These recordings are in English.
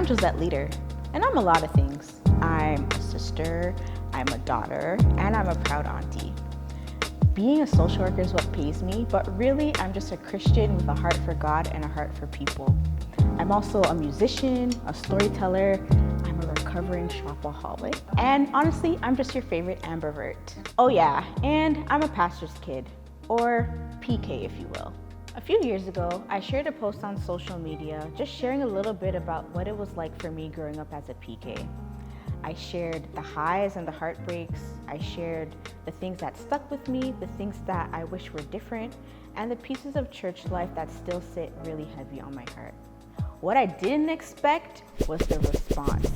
I'm Josette Leader, and I'm a lot of things. I'm a sister, I'm a daughter, and I'm a proud auntie. Being a social worker is what pays me, but really I'm just a Christian with a heart for God and a heart for people. I'm also a musician, a storyteller, I'm a recovering shopaholic, and honestly, I'm just your favorite ambivert. Oh yeah, and I'm a pastor's kid, or PK if you will. A few years ago, I shared a post on social media just sharing a little bit about what it was like for me growing up as a PK. I shared the highs and the heartbreaks. I shared the things that stuck with me, the things that I wish were different, and the pieces of church life that still sit really heavy on my heart. What I didn't expect was the response.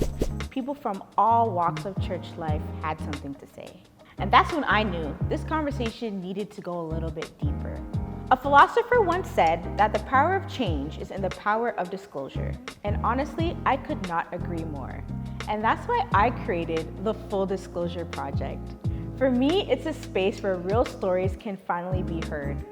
People from all walks of church life had something to say. And that's when I knew this conversation needed to go a little bit deeper. A philosopher once said that the power of change is in the power of disclosure. And honestly, I could not agree more. And that's why I created the Full Disclosure Project. For me, it's a space where real stories can finally be heard.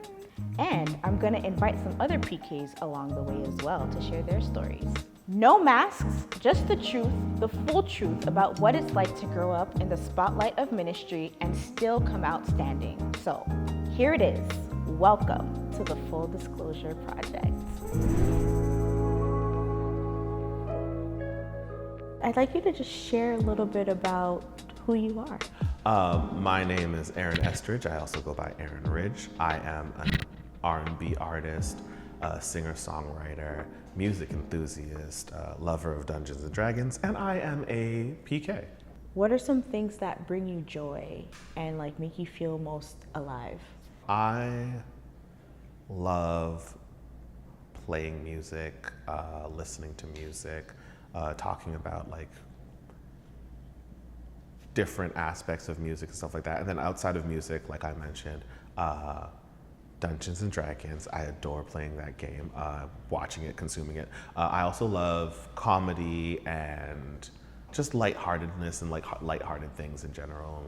And I'm gonna invite some other PKs along the way as well to share their stories. No masks, just the truth, the full truth about what it's like to grow up in the spotlight of ministry and still come out standing. So here it is. Welcome to the Full Disclosure Project. I'd like you to just share a little bit about who you are. My name is Aaron Estridge. I also go by Aaron Ridge. I am an R&B artist, singer-songwriter, music enthusiast, lover of Dungeons and Dragons, and I am a PK. What are some things that bring you joy and make you feel most alive? I love playing music, listening to music, talking about different aspects of music and stuff like that. And then outside of music, like I mentioned, Dungeons and Dragons. I adore playing that game, watching it, consuming it. I also love comedy and just lightheartedness and lighthearted things in general.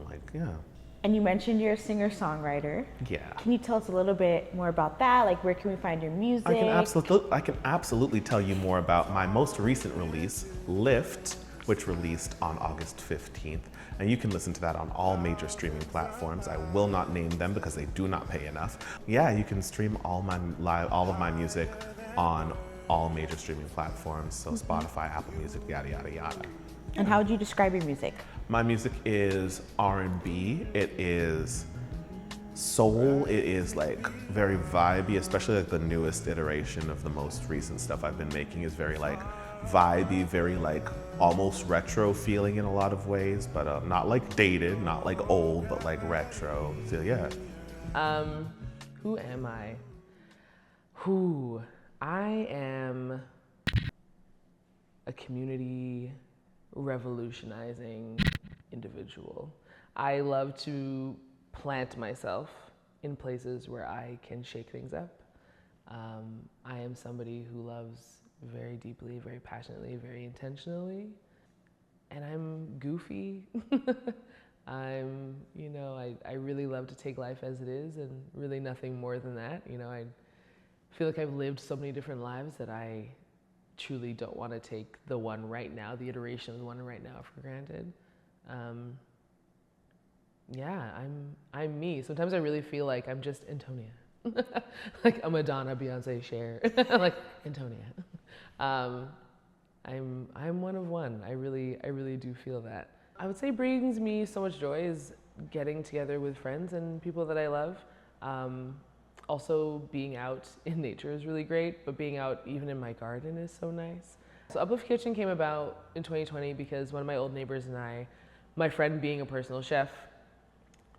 And you mentioned you're a singer-songwriter. Yeah. Can you tell us a little bit more about that? Where can we find your music? I can absolutely tell you more about my most recent release, Lift, which released on August 15th. And you can listen to that on all major streaming platforms. I will not name them because they do not pay enough. Yeah, you can stream all of my music on all major streaming platforms. So Spotify, Apple Music, yada, yada, yada. And how would you describe your music? My music is R&B, it is soul, it is very vibey, especially the newest iteration of the most recent stuff I've been making is very vibey, very almost retro feeling in a lot of ways, but not dated, not old, but retro. So yeah. Who am I? I am a community revolutionizing individual. I love to plant myself in places where I can shake things up. I am somebody who loves very deeply, very passionately, very intentionally, and I'm goofy. I really love to take life as it is and really nothing more than that. I feel like I've lived so many different lives that I truly don't want to take the one right now, the iteration of the one right now for granted. I'm me. Sometimes I really feel like I'm just Antonia. Like a Madonna, Beyonce, Cher, Antonia. I'm one of one. I really do feel that. I would say brings me so much joy is getting together with friends and people that I love. Also being out in nature is really great, but being out even in my garden is so nice. So Uplift Kitchen came about in 2020 because one of my old neighbors and I, my friend being a personal chef,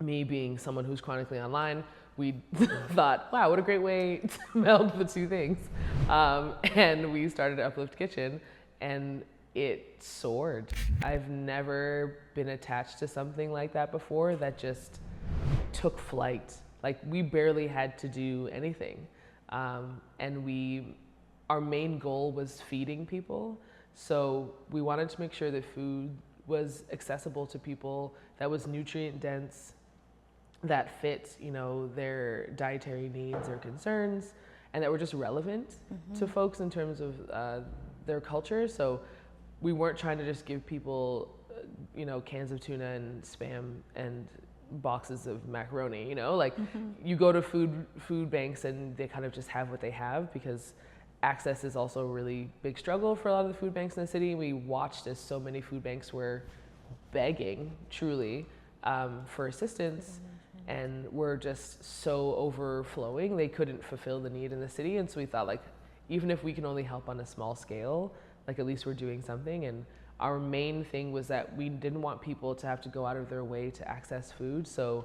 me being someone who's chronically online, we thought, wow, what a great way to meld the two things. And we started Uplift Kitchen and it soared. I've never been attached to something like that before that just took flight. We barely had to do anything. And our main goal was feeding people. So we wanted to make sure that food was accessible to people, that was nutrient dense, that fit, their dietary needs or concerns, and that were just relevant to folks in terms of their culture. So we weren't trying to just give people, cans of tuna and Spam and boxes of macaroni, like you go to food banks and they kind of just have what they have, because access is also a really big struggle for a lot of the food banks in the city. We watched as so many food banks were begging, truly, for assistance, and were just so overflowing, they couldn't fulfill the need in the city. And so we thought, like, even if we can only help on a small scale, like at least we're doing something. And our main thing was that we didn't want people to have to go out of their way to access food. So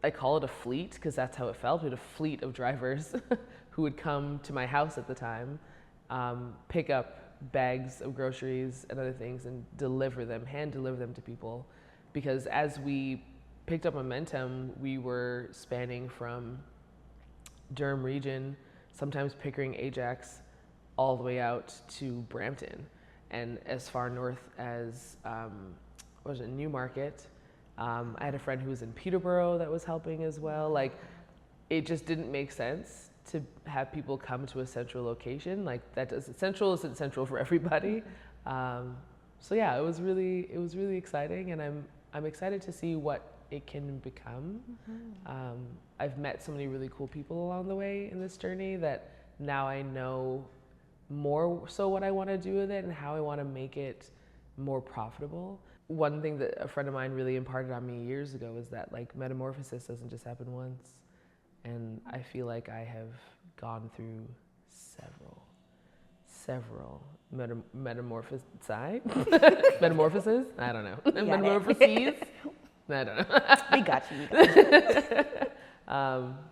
I call it a fleet, because that's how it felt. We had a fleet of drivers who would come to my house at the time, pick up bags of groceries and other things and hand deliver them to people. Because as we picked up momentum, we were spanning from Durham region, sometimes Pickering, Ajax, all the way out to Brampton, and as far north as Newmarket. I had a friend who was in Peterborough that was helping as well. Like, it just didn't make sense to have people come to a central location. Like, central isn't central for everybody. So yeah, it was really exciting, and I'm excited to see what it can become. I've met so many really cool people along the way in this journey that now I know more so what I want to do with it and how I want to make it more profitable. One thing that a friend of mine really imparted on me years ago is that, like, metamorphosis doesn't just happen once. And I feel like I have gone through several metamorphoses? Metamorphoses? I don't know. Metamorphoses? I don't know. We got you.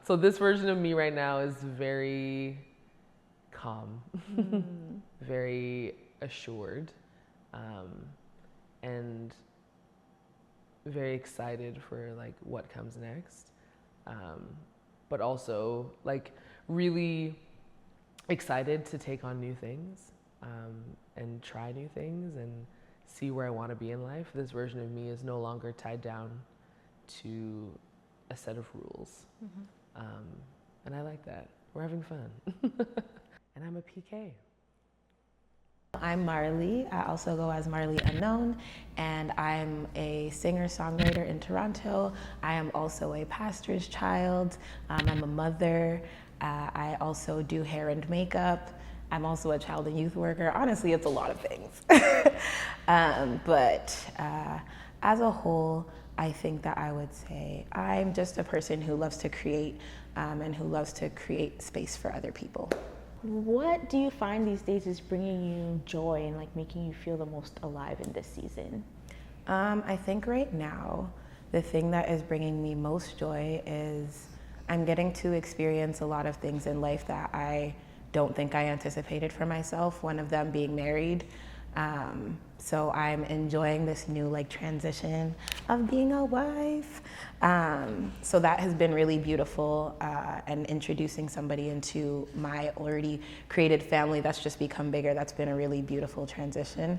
So this version of me right now is very calm, very assured, and very excited for, like, what comes next. But also, like, really excited to take on new things, and try new things and see where I want to be in life. This version of me is no longer tied down to a set of rules. And I like that. We're having fun. And I'm a PK. I'm Marley. I also go as Marley Unknown, and I'm a singer-songwriter in Toronto. I am also a pastor's child. I'm a mother. I also do hair and makeup. I'm also a child and youth worker. Honestly, it's a lot of things. But as a whole, I think that I would say I'm just a person who loves to create, and who loves to create space for other people. What do you find these days is bringing you joy and, like, making you feel the most alive in this season? I think right now, the thing that is bringing me most joy is I'm getting to experience a lot of things in life that I don't think I anticipated for myself, one of them being married. So I'm enjoying this new, like, transition of being a wife. So that has been really beautiful, and introducing somebody into my already created family that's just become bigger. That's been a really beautiful transition.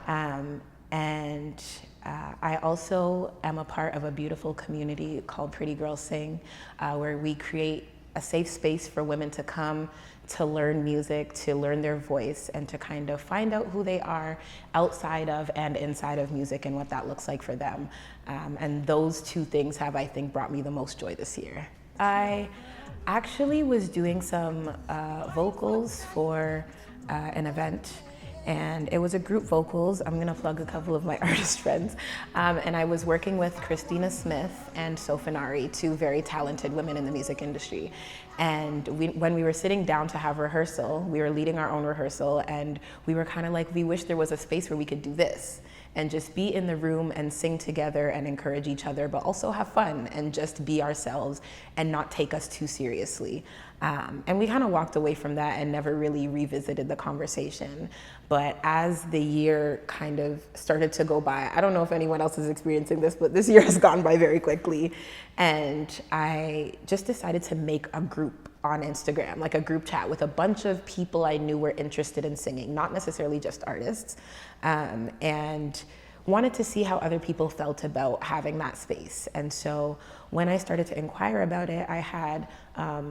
And I also am a part of a beautiful community called Pretty Girls Sing, where we create a safe space for women to come to learn music, to learn their voice, and to kind of find out who they are outside of and inside of music and what that looks like for them. And those two things have, I think, brought me the most joy this year. I actually was doing some vocals for an event, and it was a group vocals. I'm gonna plug a couple of my artist friends. And I was working with Christina Smith and Sofinari, two very talented women in the music industry. And when we were sitting down to have rehearsal, we were leading our own rehearsal, and we were kind of like, we wish there was a space where we could do this and just be in the room and sing together and encourage each other, but also have fun and just be ourselves and not take us too seriously. And we kind of walked away from that and never really revisited the conversation. But as the year kind of started to go by, I don't know if anyone else is experiencing this, but this year has gone by very quickly. And I just decided to make a group on Instagram, like a group chat with a bunch of people I knew were interested in singing, not necessarily just artists. And wanted to see how other people felt about having that space. And so when I started to inquire about it, I had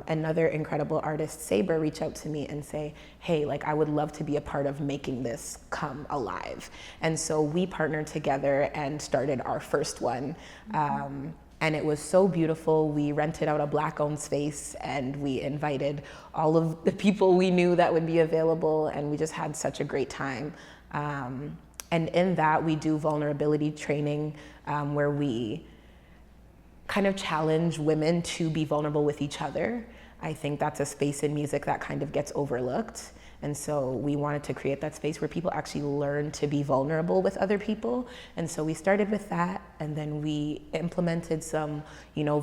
another incredible artist, Saber, reach out to me and say, hey, like, I would love to be a part of making this come alive. And so we partnered together and started our first one. And it was so beautiful. We rented out a Black-owned space and we invited all of the people we knew that would be available, and we just had such a great time. And in that, we do vulnerability training where we kind of challenge women to be vulnerable with each other. I think that's a space in music that kind of gets overlooked. And so we wanted to create that space where people actually learn to be vulnerable with other people. And so we started with that, and then we implemented some,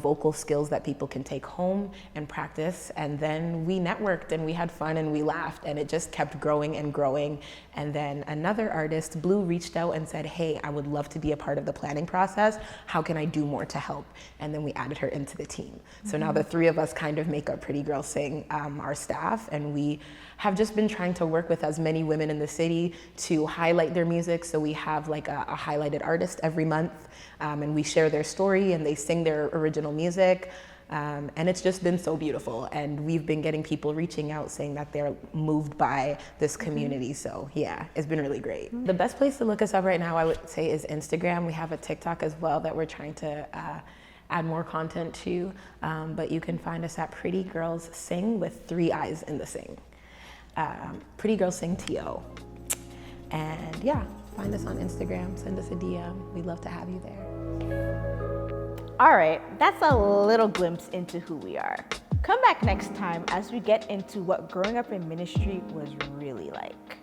vocal skills that people can take home and practice. And then we networked and we had fun and we laughed, and it just kept growing and growing. And then another artist, Blue, reached out and said, hey, I would love to be a part of the planning process. How can I do more to help? And then we added her into the team. So now the three of us kind of make up Pretty Girl Sing, our staff, and we have just been trying to work with as many women in the city to highlight their music. So we have like a highlighted artist every month, and we share their story and they sing their original music. And it's just been so beautiful. And we've been getting people reaching out saying that they're moved by this community. So yeah, it's been really great. The best place to look us up right now, I would say, is Instagram. We have a TikTok as well that we're trying to add more content to. But you can find us at Pretty Girls Sing with 3 I's in the sing. Pretty Girls Sing TO. And yeah, find us on Instagram, send us a DM. We'd love to have you there. All right, that's a little glimpse into who we are. Come back next time as we get into what growing up in ministry was really like.